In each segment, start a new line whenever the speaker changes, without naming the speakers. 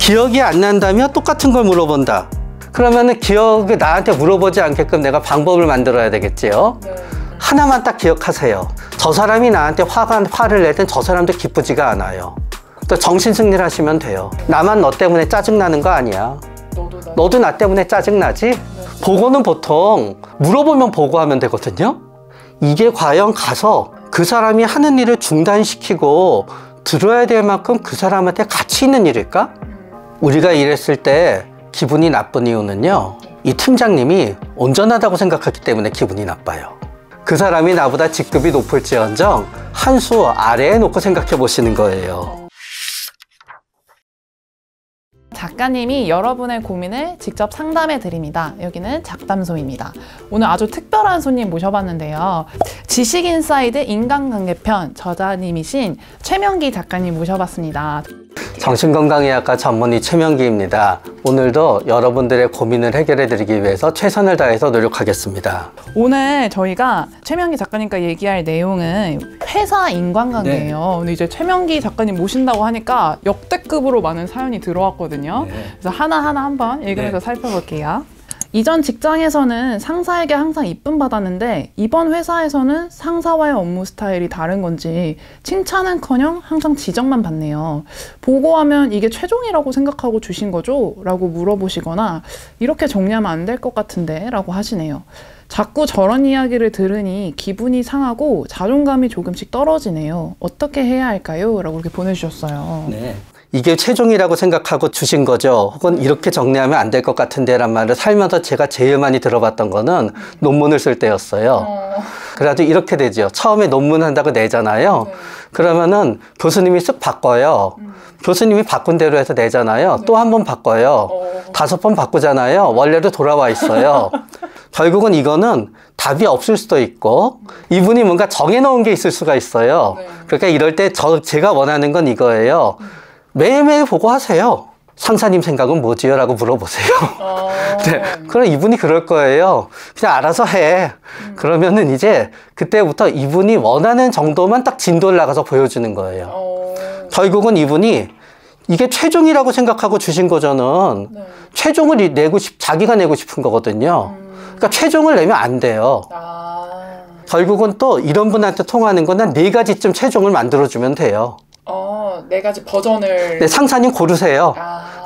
기억이 안 난다면 똑같은 걸 물어본다. 그러면은 기억을 나한테 물어보지 않게끔 내가 방법을 만들어야 되겠지요. 하나만 딱 기억하세요. 저 사람이 나한테 화를 낼 땐 저 사람도 기쁘지가 않아요. 또 정신승리를 하시면 돼요. 나만 너 때문에 짜증나는 거 아니야. 너도 나 때문에 짜증나지? 보고는 보통 물어보면 보고하면 되거든요. 이게 과연 가서 그 사람이 하는 일을 중단시키고 들어야 될 만큼 그 사람한테 가치 있는 일일까? 우리가 일했을 때 기분이 나쁜 이유는요, 이 팀장님이 온전하다고 생각하기 때문에 기분이 나빠요. 그 사람이 나보다 직급이 높을지언정 한 수 아래에 놓고 생각해 보시는 거예요.
작가님이 여러분의 고민을 직접 상담해 드립니다. 여기는 작담소입니다. 오늘 아주 특별한 손님 모셔봤는데요. 지식인사이드 인간관계편 저자님이신 최명기 작가님 모셔봤습니다.
정신건강의학과 전문의 최명기입니다. 오늘도 여러분들의 고민을 해결해 드리기 위해서 최선을 다해서 노력하겠습니다.
오늘 저희가 최명기 작가님과 얘기할 내용은 회사 인간관계예요. 근데 이제 최명기 작가님 모신다고 하니까 역대급으로 많은 사연이 들어왔거든요. 그래서 하나하나 한번 읽으면서 살펴볼게요. 이전 직장에서는 상사에게 항상 이쁨 받았는데 이번 회사에서는 상사와의 업무 스타일이 다른 건지 칭찬은커녕 항상 지적만 받네요. 보고하면 이게 최종이라고 생각하고 주신 거죠? 라고 물어보시거나 이렇게 정리하면 안 될 것 같은데? 라고 하시네요. 자꾸 저런 이야기를 들으니 기분이 상하고 자존감이 조금씩 떨어지네요. 어떻게 해야 할까요? 라고 이렇게 보내주셨어요.
네. 이게 최종이라고 생각하고 주신 거죠. 혹은 이렇게 정리하면 안 될 것 같은데 란 말을 살면서 제가 제일 많이 들어봤던 거는 논문을 쓸 때였어요. 그래가지고 이렇게 되죠. 처음에 논문 한다고 내잖아요. 그러면은 교수님이 쓱 바꿔요. 교수님이 바꾼 대로 해서 내잖아요. 또 한 번 바꿔요. 5번 바꾸잖아요. 원래로 돌아와 있어요. 결국은 이거는 답이 없을 수도 있고 이분이 뭔가 정해놓은 게 있을 수가 있어요. 그러니까 이럴 때 제가 원하는 건 이거예요. 매일매일 보고하세요. 상사님 생각은 뭐지요? 라고 물어보세요. 네, 그럼 이분이 그럴 거예요. 그냥 알아서 해. 그러면은 이제 그때부터 이분이 원하는 정도만 딱 진도를 나가서 보여주는 거예요. 결국은 이분이 이게 최종이라고 생각하고 주신 거저는 최종을 자기가 내고 싶은 거거든요. 그러니까 최종을 내면 안 돼요. 결국은 또 이런 분한테 통하는 거는 4가지쯤 최종을 만들어주면 돼요.
4가지 버전을.
네, 상사님 고르세요.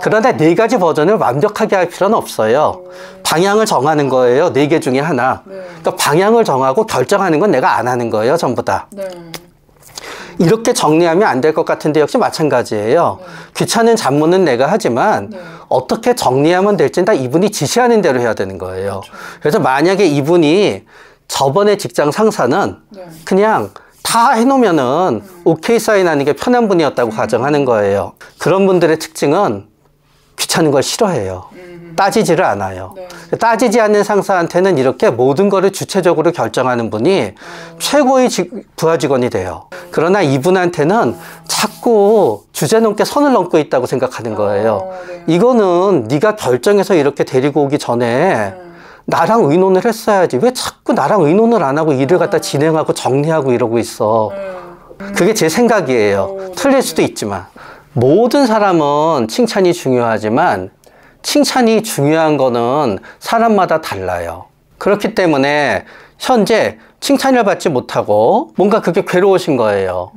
그런데 4가지 버전을 완벽하게 할 필요는 없어요. 방향을 정하는 거예요. 4개 중에 하나. 그러니까 방향을 정하고 결정하는 건 내가 안 하는 거예요. 전부 다. 이렇게 정리하면 안 될 것 같은데 역시 마찬가지예요. 귀찮은 잡무는 내가 하지만 어떻게 정리하면 될지는 다 이분이 지시하는 대로 해야 되는 거예요. 그래서 만약에 이분이 저번에 직장 상사는 그냥 다 해놓으면은 오케이 사인하는 게 편한 분이었다고 가정하는 거예요. 그런 분들의 특징은 귀찮은 걸 싫어해요. 따지지를 않아요. 따지지 않는 상사한테는 이렇게 모든 거를 주체적으로 결정하는 분이 최고의 부하 직원이 돼요. 그러나 이분한테는 자꾸 주제 넘게 선을 넘고 있다고 생각하는 거예요. 이거는 네가 결정해서 이렇게 데리고 오기 전에 나랑 의논을 했어야지. 왜 자꾸 나랑 의논을 안 하고 일을 갖다 진행하고 정리하고 이러고 있어. 그게 제 생각이에요. 틀릴 수도 있지만. 모든 사람은 칭찬이 중요하지만 칭찬이 중요한 거는 사람마다 달라요. 그렇기 때문에 현재 칭찬을 받지 못하고 뭔가 그게 괴로우신 거예요.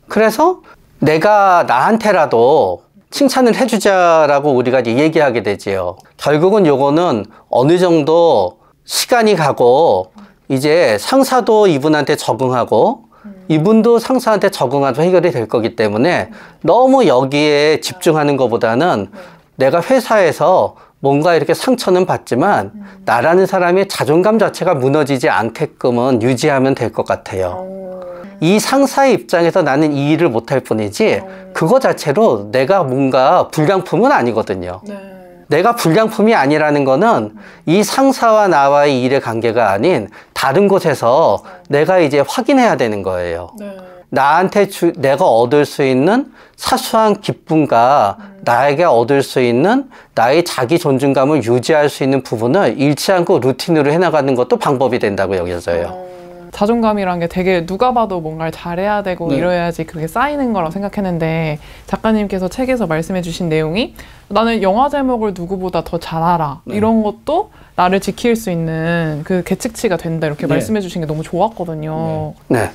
그래서 내가 나한테라도 칭찬을 해주자라고 우리가 얘기하게 되지요. 결국은 요거는 어느 정도 시간이 가고 이제 상사도 이분한테 적응하고 이분도 상사한테 적응하면서 해결이 될 거기 때문에 너무 여기에 집중하는 것보다는 내가 회사에서 뭔가 이렇게 상처는 받지만 나라는 사람의 자존감 자체가 무너지지 않게끔은 유지하면 될 것 같아요. 이 상사의 입장에서 나는 이 일을 못할 뿐이지 그거 자체로 내가 뭔가 불량품은 아니거든요. 내가 불량품이 아니라는 거는 이 상사와 나와의 일의 관계가 아닌 다른 곳에서 내가 이제 확인해야 되는 거예요. 나한테 내가 얻을 수 있는 사소한 기쁨과 나에게 얻을 수 있는 나의 자기 존중감을 유지할 수 있는 부분을 잃지 않고 루틴으로 해나가는 것도 방법이 된다고 여겨져요.
자존감이란 게 되게 누가 봐도 뭔가를 잘해야 되고
네.
이래야지 그렇게 쌓이는 거라고 생각했는데 작가님께서 책에서 말씀해 주신 내용이 나는 영화 제목을 누구보다 더 잘 알아.
네.
이런 것도 나를 지킬 수 있는 그 계측치가 된다. 이렇게
네.
말씀해 주신 게 너무 좋았거든요.
네.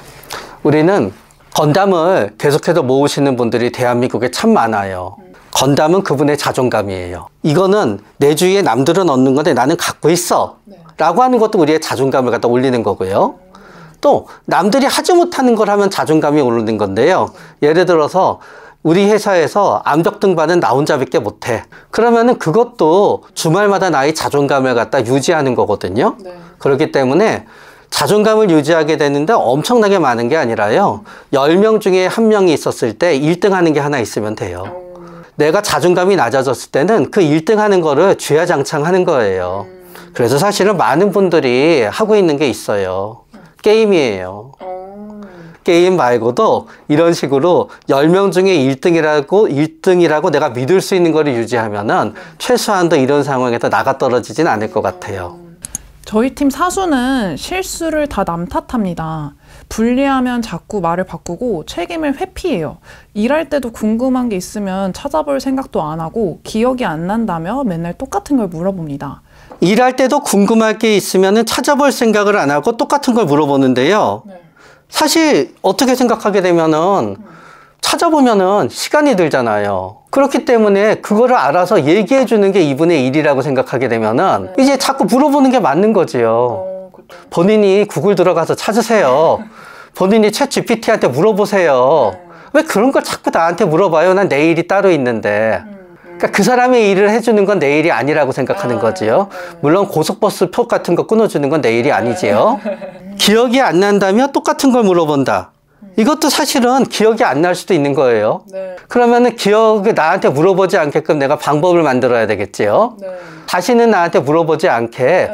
우리는 건담을 계속해서 모으시는 분들이 대한민국에 참 많아요. 건담은 그분의 자존감이에요. 이거는 내 주위에 남들은 얻는 건데 나는 갖고 있어. 라고 하는 것도 우리의 자존감을 갖다 올리는 거고요. 또 남들이 하지 못하는 걸 하면 자존감이 오르는 건데요. 예를 들어서 우리 회사에서 암벽 등반은 나 혼자밖에 못해. 그러면은 그것도 주말마다 나의 자존감을 갖다 유지하는 거거든요.
네.
그렇기 때문에 자존감을 유지하게 되는데 엄청나게 많은 게 아니라요. 10명 중에 1명이 있었을 때 1등 하는 게 하나 있으면 돼요. 내가 자존감이 낮아졌을 때는 그 1등 하는 거를 주야장창 하는 거예요. 그래서 사실은 많은 분들이 하고 있는 게 있어요. 게임이에요. 게임 말고도 이런 식으로 10명 중에 1등이라고 내가 믿을 수 있는 거를 유지하면은 최소한도 이런 상황에서 나가 떨어지진 않을 것 같아요.
저희 팀 사수는 실수를 다 남 탓합니다. 불리하면 자꾸 말을 바꾸고 책임을 회피해요. 일할 때도 궁금한 게 있으면 찾아볼 생각도 안 하고 기억이 안 난다며 맨날 똑같은 걸 물어봅니다.
일할 때도 궁금할 게 있으면 찾아볼 생각을 안 하고 똑같은 걸 물어보는데요. 사실 어떻게 생각하게 되면은 찾아보면은 시간이 들잖아요. 그렇기 때문에 그거를 알아서 얘기해 주는 게 이분의 일이라고 생각하게 되면은 이제 자꾸 물어보는 게 맞는 거지요. 본인이 구글 들어가서 찾으세요. 본인이 챗 GPT한테 물어보세요. 왜 그런 걸 자꾸 나한테 물어봐요? 난 내 일이 따로 있는데. 그러니까 그 사람의 일을 해주는 건 내 일이 아니라고 생각하는 거지요. 물론 고속버스 표 같은 거 끊어주는 건 내 일이 아니지요. 기억이 안 난다면 똑같은 걸 물어본다. 이것도 사실은 기억이 안 날 수도 있는 거예요. 그러면은 기억이 나한테 물어보지 않게끔 내가 방법을 만들어야 되겠지요. 다시는 나한테 물어보지 않게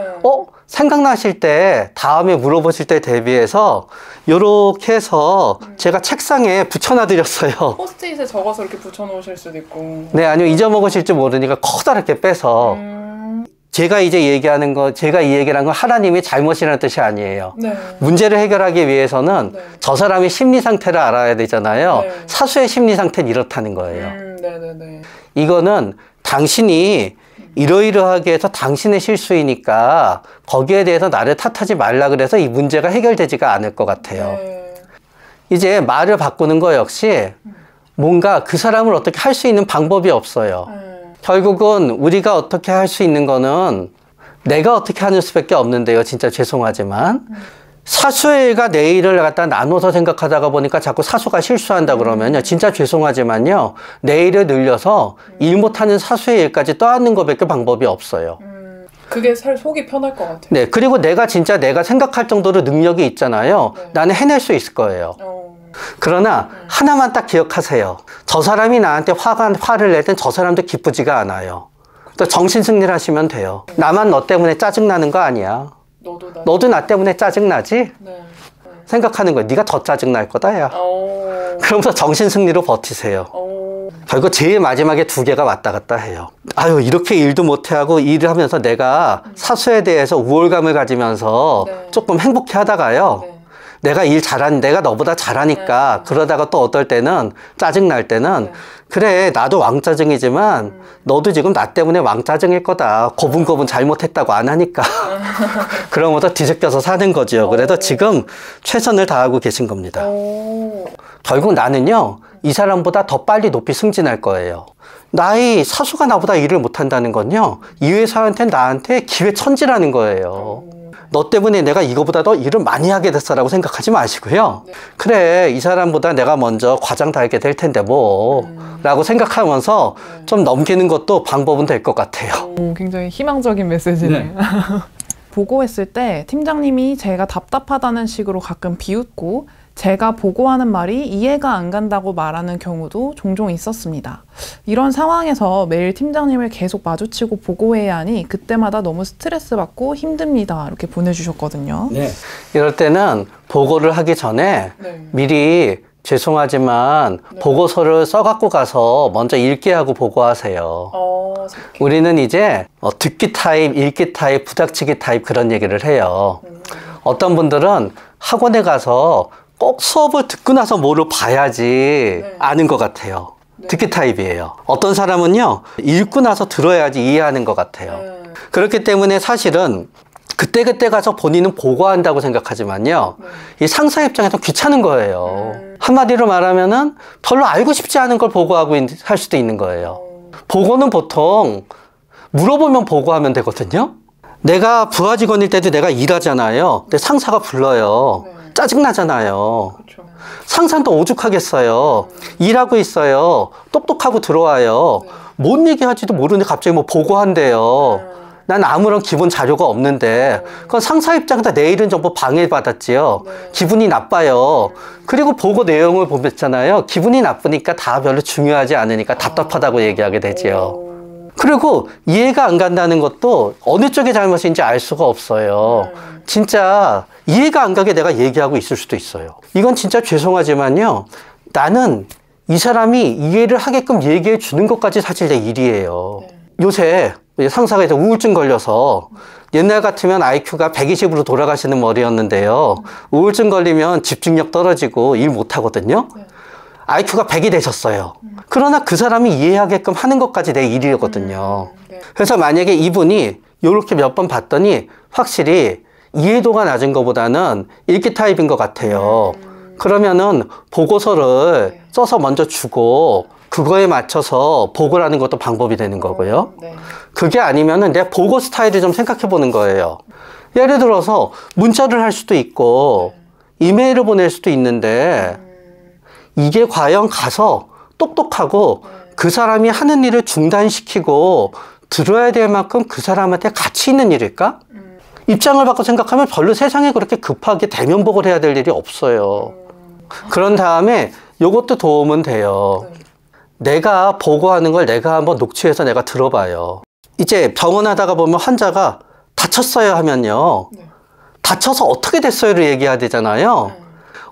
생각나실 때 다음에 물어보실 때 대비해서 요렇게 해서 제가 책상에 붙여놔 드렸어요.
포스트잇에 적어서 이렇게 붙여놓으실 수도 있고.
네, 아니요, 잊어먹으실지 모르니까 커다랗게 빼서 제가 이제 얘기하는 거, 제가 이 얘기를 한 건 하나님이 잘못이라는 뜻이 아니에요. 문제를 해결하기 위해서는 저 사람의 심리 상태를 알아야 되잖아요. 사수의 심리 상태는 이렇다는 거예요. 이거는 당신이 이러이러하게 해서 당신의 실수이니까 거기에 대해서 나를 탓하지 말라 그래서 이 문제가 해결되지가 않을 것 같아요. 이제 말을 바꾸는 거 역시 뭔가 그 사람을 어떻게 할 수 있는 방법이 없어요. 결국은 우리가 어떻게 할 수 있는 거는 내가 어떻게 하는 수밖에 없는데요. 진짜 죄송하지만. 사수의 일과 내 일을 갖다 나눠서 생각하다가 보니까 자꾸 사수가 실수한다 그러면요. 진짜 죄송하지만요. 내 일을 늘려서 일 못하는 사수의 일까지 떠안는 것밖에 방법이 없어요.
그게 속이 편할 것 같아요.
네. 그리고 내가 생각할 정도로 능력이 있잖아요. 나는 해낼 수 있을 거예요. 그러나 하나만 딱 기억하세요. 저 사람이 나한테 화를 낼 땐 저 사람도 기쁘지가 않아요. 또 정신승리를 하시면 돼요. 나만 너 때문에 짜증나는 거 아니야. 너도 나 때문에 짜증나지? 생각하는 거예요. 네가 더 짜증날 거다 야. 그러면서 정신승리로 버티세요. 결국 제일 마지막에 두 개가 왔다 갔다 해요. 아유, 이렇게 일도 못하고 일을 하면서 내가 사수에 대해서 우월감을 가지면서 조금 행복해 하다가요. 내가 내가 너보다 잘하니까 그러다가 또 어떨 때는 짜증날 때는 그래, 나도 왕짜증이지만 너도 지금 나 때문에 왕짜증일 거다. 고분고분 잘못했다고 안 하니까. 그러면서 뒤섞여서 사는 거죠. 그래도 지금 최선을 다하고 계신 겁니다. 결국 나는요, 이 사람보다 더 빨리 높이 승진할 거예요. 사수가 나보다 일을 못한다는 건요, 이 회사한테 나한테 기회천지라는 거예요. 너 때문에 내가 이거보다 더 일을 많이 하게 됐어라고 생각하지 마시고요. 그래, 이 사람보다 내가 먼저 과장 달게 될 텐데 라고 생각하면서 좀 넘기는 것도 방법은 될 것 같아요.
굉장히 희망적인 메시지네요. 보고했을 때 팀장님이 제가 답답하다는 식으로 가끔 비웃고 제가 보고하는 말이 이해가 안 간다고 말하는 경우도 종종 있었습니다. 이런 상황에서 매일 팀장님을 계속 마주치고 보고해야 하니 그때마다 너무 스트레스 받고 힘듭니다. 이렇게 보내주셨거든요.
이럴 때는 보고를 하기 전에 미리 죄송하지만 보고서를 써갖고 가서 먼저 읽게 하고 보고하세요. 우리는 이제 듣기 타입, 읽기 타입, 부닥치기 타입 그런 얘기를 해요. 어떤 분들은 학원에 가서 꼭 수업을 듣고 나서 뭐를 봐야지 아는 것 같아요. 듣기 타입이에요. 어떤 사람은요, 읽고 나서 들어야지 이해하는 것 같아요. 그렇기 때문에 사실은 그때그때 가서 본인은 보고한다고 생각하지만요, 이 상사 입장에서 귀찮은 거예요. 한마디로 말하면은 별로 알고 싶지 않은 걸 보고하고 할 수도 있는 거예요. 보고는 보통 물어보면 보고하면 되거든요. 내가 부하 직원일 때도 내가 일하잖아요. 근데 상사가 불러요. 짜증나잖아요. 상사는 또 오죽하겠어요. 일하고 있어요. 똑똑하고 들어와요. 뭔 얘기하지도 모르는데 갑자기 뭐 보고한대요. 난 아무런 기본 자료가 없는데 그건 상사 입장에서 내 일은 전부 방해받았지요. 기분이 나빠요. 그리고 보고 내용을 보겠잖아요. 기분이 나쁘니까 다 별로 중요하지 않으니까 답답하다고 얘기하게 되지요. 그리고 이해가 안 간다는 것도 어느 쪽의 잘못인지 알 수가 없어요. 진짜 이해가 안 가게 내가 얘기하고 있을 수도 있어요. 이건 진짜 죄송하지만요, 나는 이 사람이 이해를 하게끔 얘기해 주는 것까지 사실 내 일이에요. 요새 상사가 이제 우울증 걸려서, 옛날 같으면 IQ가 120으로 돌아가시는 머리였는데요, 우울증 걸리면 집중력 떨어지고 일 못하거든요. IQ가 100이 되셨어요. 그러나 그 사람이 이해하게끔 하는 것까지 내 일이거든요. 그래서 만약에 이분이 이렇게 몇 번 봤더니 확실히 이해도가 낮은 것보다는 읽기 타입인 것 같아요. 그러면은 보고서를 써서 먼저 주고 그거에 맞춰서 보고를 하는 것도 방법이 되는 거고요. 그게 아니면은 내 보고 스타일을 좀 생각해 보는 거예요. 예를 들어서 문자를 할 수도 있고 이메일을 보낼 수도 있는데, 이게 과연 가서 똑똑하고 그 사람이 하는 일을 중단시키고 들어야 될 만큼 그 사람한테 가치 있는 일일까? 입장을 바꿔 생각하면 별로 세상에 그렇게 급하게 대면보고를 해야 될 일이 없어요. 그런 다음에 이것도 도움은 돼요. 내가 보고하는 걸 내가 한번 녹취해서 내가 들어봐요. 이제 병원 하다가 보면 환자가 다쳤어요 하면요, 다쳐서 어떻게 됐어요를 얘기해야 되잖아요.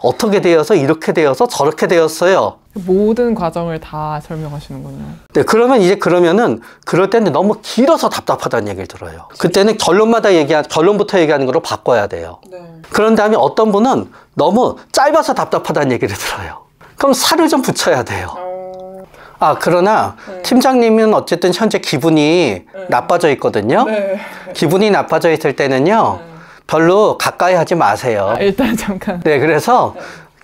어떻게 되어서 이렇게 되어서 저렇게 되었어요.
모든 과정을 다 설명하시는군요.
네, 그러면은 그럴 때는 너무 길어서 답답하다는 얘기를 들어요. 그때는 결론부터 얘기하는 걸로 바꿔야 돼요. 그런 다음에 어떤 분은 너무 짧아서 답답하다는 얘기를 들어요. 그럼 살을 좀 붙여야 돼요. 그러나 팀장님은 어쨌든 현재 기분이 나빠져 있거든요. 기분이 나빠져 있을 때는요, 별로 가까이 하지 마세요.
일단 잠깐.
네, 그래서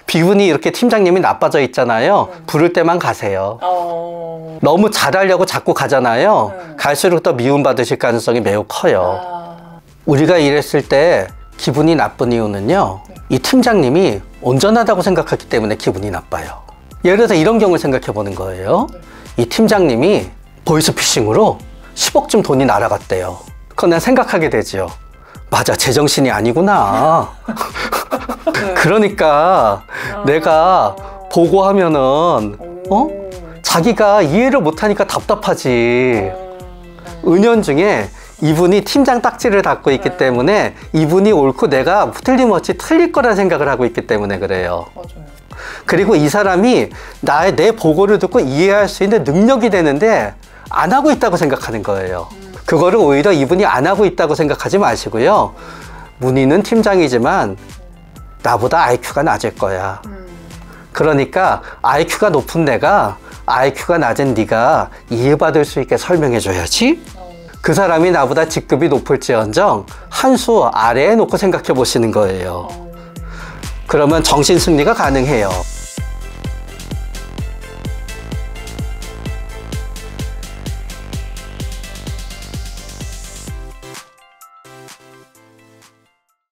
기분이 이렇게 팀장님이 나빠져 있잖아요. 부를 때만 가세요. 너무 잘하려고 자꾸 가잖아요. 갈수록 더 미움받으실 가능성이 매우 커요. 우리가 일했을 때 기분이 나쁜 이유는요, 이 팀장님이 온전하다고 생각하기 때문에 기분이 나빠요. 예를 들어서 이런 경우를 생각해 보는 거예요. 이 팀장님이 보이스피싱으로 10억쯤 돈이 날아갔대요. 그건 난 생각하게 되죠. 맞아, 제정신이 아니구나. 그러니까 내가 보고하면은 자기가 이해를 못하니까 답답하지. 은연중에 이분이 팀장 딱지를 갖고 있기 때문에 이분이 옳고 내가 틀림없이 틀릴 거라는 생각을 하고 있기 때문에 그래요. 그리고 이 사람이 내 보고를 듣고 이해할 수 있는 능력이 되는데 안 하고 있다고 생각하는 거예요. 그거를 오히려 이분이 안 하고 있다고 생각하지 마시고요. 문의는 팀장이지만 나보다 IQ가 낮을 거야. 그러니까 IQ가 높은 내가 IQ가 낮은 네가 이해받을 수 있게 설명해 줘야지. 그 사람이 나보다 직급이 높을지언정 한 수 아래에 놓고 생각해 보시는 거예요. 그러면 정신 승리가 가능해요.